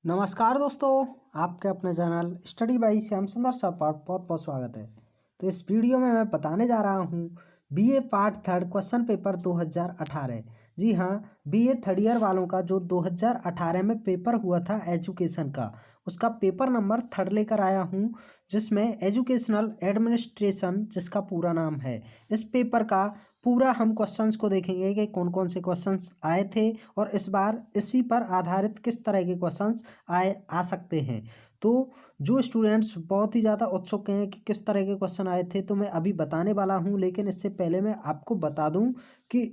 नमस्कार दोस्तों, आपके अपने चैनल स्टडी बाई श्याम सुंदर सर पर बहुत बहुत स्वागत है। तो इस वीडियो में मैं बताने जा रहा हूँ BA part third question paper 2018। जी हाँ, बीए थर्ड ईयर वालों का जो 2018 में पेपर हुआ था एजुकेशन का, उसका पेपर नंबर थर्ड लेकर आया हूँ, जिसमें एजुकेशनल एडमिनिस्ट्रेशन जिसका पूरा नाम है। इस पेपर का पूरा हम क्वेश्चंस को देखेंगे कि कौन कौन से क्वेश्चंस आए थे और इस बार इसी पर आधारित किस तरह के क्वेश्चंस आ सकते हैं। तो जो स्टूडेंट्स बहुत ही ज़्यादा उत्सुक हैं कि किस तरह के क्वेश्चन आए थे, तो मैं अभी बताने वाला हूं, लेकिन इससे पहले मैं आपको बता दूं कि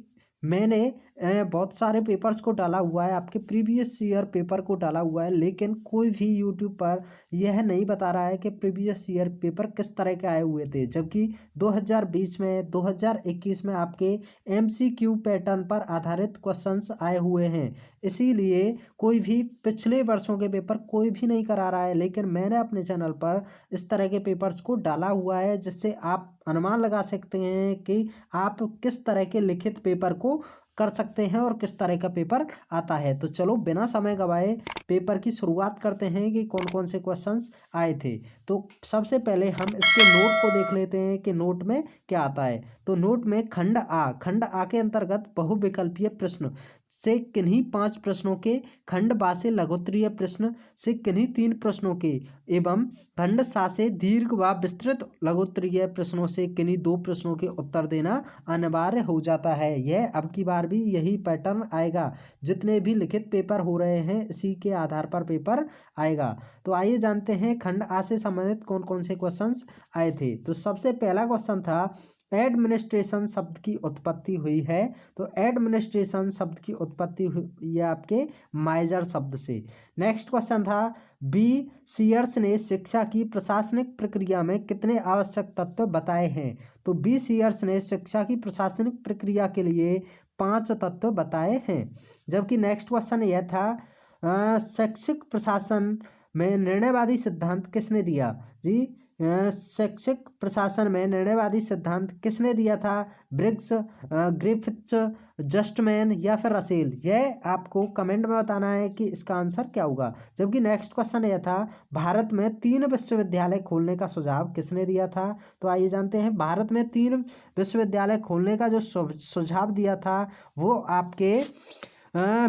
मैंने बहुत सारे पेपर्स को डाला हुआ है, आपके प्रीवियस ईयर पेपर को डाला हुआ है, लेकिन कोई भी यूट्यूब पर यह नहीं बता रहा है कि प्रीवियस ईयर पेपर किस तरह के आए हुए थे, जबकि 2020 में 2021 में आपके एमसीक्यू पैटर्न पर आधारित क्वेश्चंस आए हुए हैं। इसीलिए कोई भी पिछले वर्षों के पेपर कोई भी नहीं करा रहा है, लेकिन मैंने अपने चैनल पर इस तरह के पेपर्स को डाला हुआ है, जिससे आप अनुमान लगा सकते हैं कि आप किस तरह के लिखित पेपर को कर सकते हैं और किस तरह का पेपर आता है। तो चलो बिना समय गवाए पेपर की शुरुआत करते हैं कि कौन कौन से क्वेश्चंस आए थे। तो सबसे पहले हम इसके नोट को देख लेते हैं कि नोट में क्या आता है। तो नोट में खंड आ के अंतर्गत बहुविकल्पीय प्रश्न से किन्हीं 5 प्रश्नों के, खंड बा से लघुत्तरीय प्रश्न से किन्हीं 3 प्रश्नों के एवं खंड सा से दीर्घ व विस्तृत लघुत्तरीय प्रश्नों से किन्हीं 2 प्रश्नों के उत्तर देना अनिवार्य हो जाता है। यह अब की बार भी यही पैटर्न आएगा, जितने भी लिखित पेपर हो रहे हैं इसी के आधार पर पेपर आएगा। तो आइए जानते हैं खंड आ से संबंधित कौन कौन से क्वेश्चंस आए थे। तो सबसे पहला क्वेश्चन था एडमिनिस्ट्रेशन शब्द की उत्पत्ति हुई है। तो एडमिनिस्ट्रेशन शब्द की उत्पत्ति हुई है आपके माइजर शब्द से। नेक्स्ट क्वेश्चन था बी सीयर्स ने शिक्षा की प्रशासनिक प्रक्रिया में कितने आवश्यक तत्व बताए हैं। तो बी सीयर्स ने शिक्षा की प्रशासनिक प्रक्रिया के लिए 5 तत्व बताए हैं। जबकि नेक्स्ट क्वेश्चन यह था शैक्षिक प्रशासन में निर्णयवादी सिद्धांत किसने दिया। जी, शैक्षिक प्रशासन में निर्णयवादी सिद्धांत किसने दिया था। ब्रिग्स, ग्रिफिथ्स, जस्टमैन या फिर रसेल। यह आपको कमेंट में बताना है कि इसका आंसर क्या होगा। जबकि नेक्स्ट क्वेश्चन यह था भारत में 3 विश्वविद्यालय खोलने का सुझाव किसने दिया था। तो आइए जानते हैं भारत में 3 विश्वविद्यालय खोलने का जो सुझाव दिया था वो आपके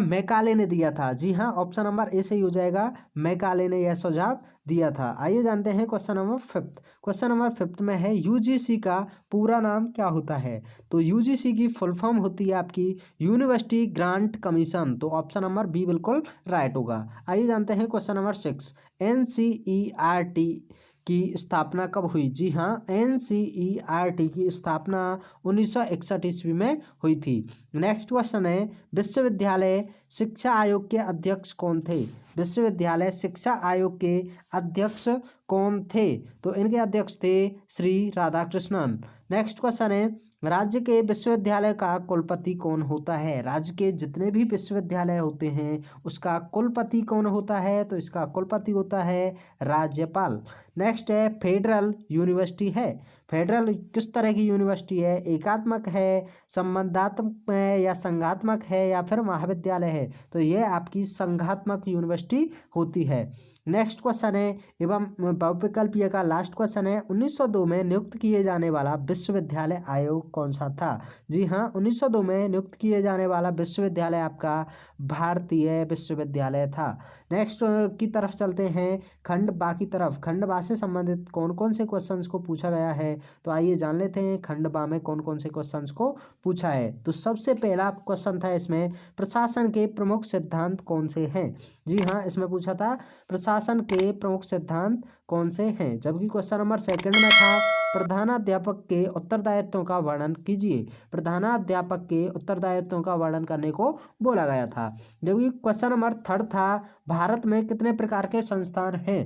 मैकाले ने दिया था। जी हाँ, ऑप्शन नंबर ए से ही हो जाएगा, मैकाले ने यह सुझाव दिया था। आइए जानते हैं क्वेश्चन नंबर 5। क्वेश्चन नंबर 5 में है यूजीसी का पूरा नाम क्या होता है। तो यूजीसी की फुल फॉर्म होती है आपकी यूनिवर्सिटी ग्रांट कमीशन। तो ऑप्शन नंबर बी बिल्कुल राइट होगा। आइए जानते हैं क्वेश्चन नंबर 6। एनसीईआरटी की स्थापना कब हुई। जी हाँ, एनसीईआरटी की स्थापना 1961 ईस्वी में हुई थी। नेक्स्ट क्वेश्चन है विश्वविद्यालय शिक्षा आयोग के अध्यक्ष कौन थे। विश्वविद्यालय शिक्षा आयोग के अध्यक्ष कौन थे। तो इनके अध्यक्ष थे श्री राधाकृष्णन। नेक्स्ट क्वेश्चन है राज्य के विश्वविद्यालय का कुलपति कौन होता है। राज्य के जितने भी विश्वविद्यालय होते हैं उसका कुलपति कौन होता है। तो इसका कुलपति होता है राज्यपाल। नेक्स्ट है फेडरल यूनिवर्सिटी है। फेडरल किस तरह की यूनिवर्सिटी है, एकात्मक है, संबंधात्मक है या संघात्मक है या फिर महाविद्यालय है। तो यह आपकी संघात्मक यूनिवर्सिटी होती है। नेक्स्ट क्वेश्चन है एवं बहुविकल्पीय का लास्ट क्वेश्चन है 1902 में नियुक्त किए जाने वाला विश्वविद्यालय आयोग कौन सा था। जी हाँ, 1902 में नियुक्त किए जाने वाला विश्वविद्यालय आपका भारतीय विश्वविद्यालय था। नेक्स्ट की तरफ चलते हैं खंड बा की तरफ। खंड बा से संबंधित कौन कौन से क्वेश्चंस को पूछा गया है। तो आइए जान लेते हैं खंड बा में कौन कौन से क्वेश्चंस को पूछा है। तो सबसे पहला क्वेश्चन था इसमें प्रशासन के प्रमुख सिद्धांत कौन से हैं। जी हाँ, इसमें पूछा था प्रशासन के प्रमुख सिद्धांत कौन से हैं। जबकि क्वेश्चन नंबर 2 में था प्रधानाध्यापक के उत्तरदायित्वों का वर्णन कीजिए। प्रधानाध्यापक के उत्तरदायित्वों का वर्णन करने को बोला गया था। जबकि क्वेश्चन नंबर 3 था भारत में कितने प्रकार के संस्थान हैं।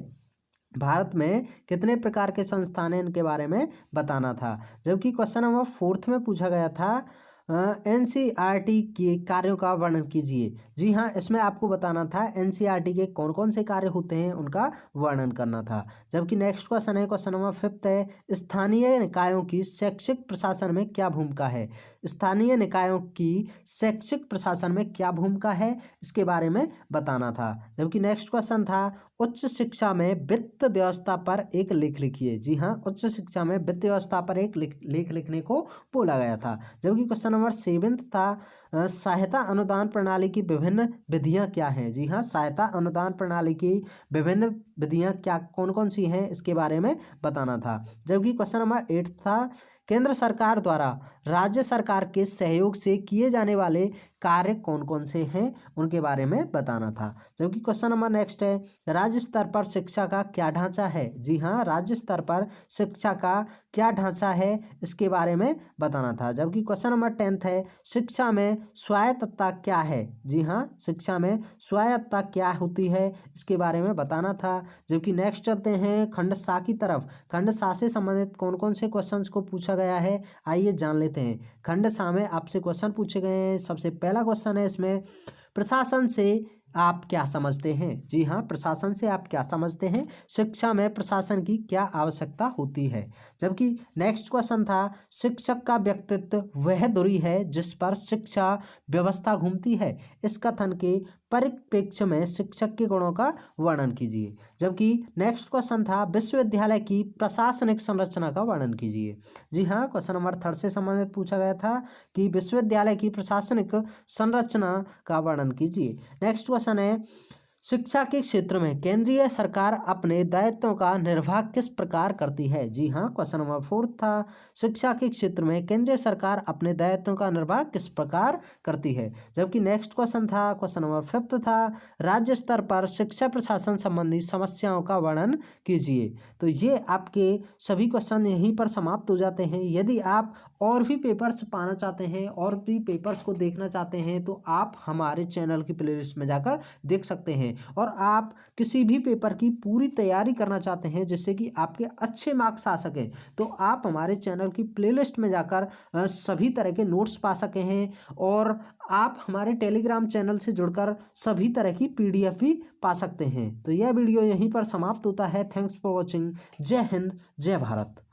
भारत में कितने प्रकार के संस्थान हैं इनके बारे में बताना था। जबकि क्वेश्चन नंबर 4 में पूछा गया था एनसीईआरटी के कार्यों का वर्णन कीजिए। जी हाँ, इसमें आपको बताना था एनसीईआरटी के कौन कौन से कार्य होते हैं उनका वर्णन करना था। जबकि नेक्स्ट क्वेश्चन है, क्वेश्चन नंबर 5 है, स्थानीय निकायों की शैक्षिक प्रशासन में क्या भूमिका है। स्थानीय निकायों की शैक्षिक प्रशासन में क्या भूमिका है, इसके बारे में बताना था। जबकि नेक्स्ट क्वेश्चन था, उच्च शिक्षा में वित्त व्यवस्था पर एक लेख लिखिए। जी हाँ, उच्च शिक्षा में वित्त व्यवस्था पर एक लेख लिखने को बोला गया था। जबकि क्वेश्चन नंबर 7 था, सहायता अनुदान प्रणाली की विभिन्न विधियां क्या हैं। जी हाँ, सहायता अनुदान प्रणाली की विभिन्न विधियां क्या कौन कौन सी हैं, इसके बारे में बताना था। जबकि क्वेश्चन नंबर 8 था, केंद्र सरकार द्वारा राज्य सरकार के सहयोग से किए जाने वाले कार्य कौन कौन से हैं, उनके बारे में बताना था। जबकि क्वेश्चन नंबर नेक्स्ट है, राज्य स्तर पर शिक्षा का क्या ढांचा है। जी हाँ, राज्य स्तर पर शिक्षा का क्या ढांचा है, इसके बारे में बताना था। जबकि क्वेश्चन नंबर 10 है, शिक्षा में स्वायत्तता क्या है। जी हाँ, शिक्षा में स्वायत्तता क्या होती है, इसके बारे में बताना था। जबकि नेक्स्ट चलते हैं खंड सा की तरफ। खंड सा से संबंधित कौन कौन से क्वेश्चंस को पूछा गया है, आइए जान लेते हैं। खंड सा में आपसे क्वेश्चन पूछे गए हैं। सबसे पहला क्वेश्चन है इसमें, प्रशासन से आप क्या समझते हैं। जी हाँ, प्रशासन से आप क्या समझते हैं, शिक्षा में प्रशासन की क्या आवश्यकता होती है। जबकि नेक्स्ट क्वेश्चन था, शिक्षक का व्यक्तित्व वह धुरी है जिस पर शिक्षा व्यवस्था घूमती है। इस कथन के परिप्रेक्ष्य में शिक्षक के गुणों का वर्णन कीजिए। जबकि नेक्स्ट क्वेश्चन था, विश्वविद्यालय की प्रशासनिक संरचना का वर्णन कीजिए। जी हाँ, क्वेश्चन नंबर 3 से संबंधित पूछा गया था कि विश्वविद्यालय की प्रशासनिक संरचना का वर्णन कीजिए। नेक्स्ट क्वेश्चन है, शिक्षा के क्षेत्र में केंद्रीय सरकार अपने दायित्वों का निर्वाह किस प्रकार करती है। जी हाँ, क्वेश्चन नंबर 4 था, शिक्षा के क्षेत्र में केंद्रीय सरकार अपने दायित्वों का निर्वाह किस प्रकार करती है। जबकि नेक्स्ट क्वेश्चन था, क्वेश्चन नंबर 5 था, राज्य स्तर पर शिक्षा प्रशासन संबंधी समस्याओं का वर्णन कीजिए। तो ये आपके सभी क्वेश्चन यहीं पर समाप्त हो जाते हैं। यदि आप और भी पेपर्स पाना चाहते हैं, और भी पेपर्स को देखना चाहते हैं, तो आप हमारे चैनल की प्लेलिस्ट में जाकर देख सकते हैं। और आप किसी भी पेपर की पूरी तैयारी करना चाहते हैं जिससे कि आपके अच्छे मार्क्स आ सके, तो आप हमारे चैनल की प्लेलिस्ट में जाकर सभी तरह के नोट्स पा सके हैं। और आप हमारे टेलीग्राम चैनल से जुड़कर सभी तरह की PDF भी पा सकते हैं। तो यह वीडियो यहीं पर समाप्त होता है। Thanks for watching. जय हिंद, जय भारत।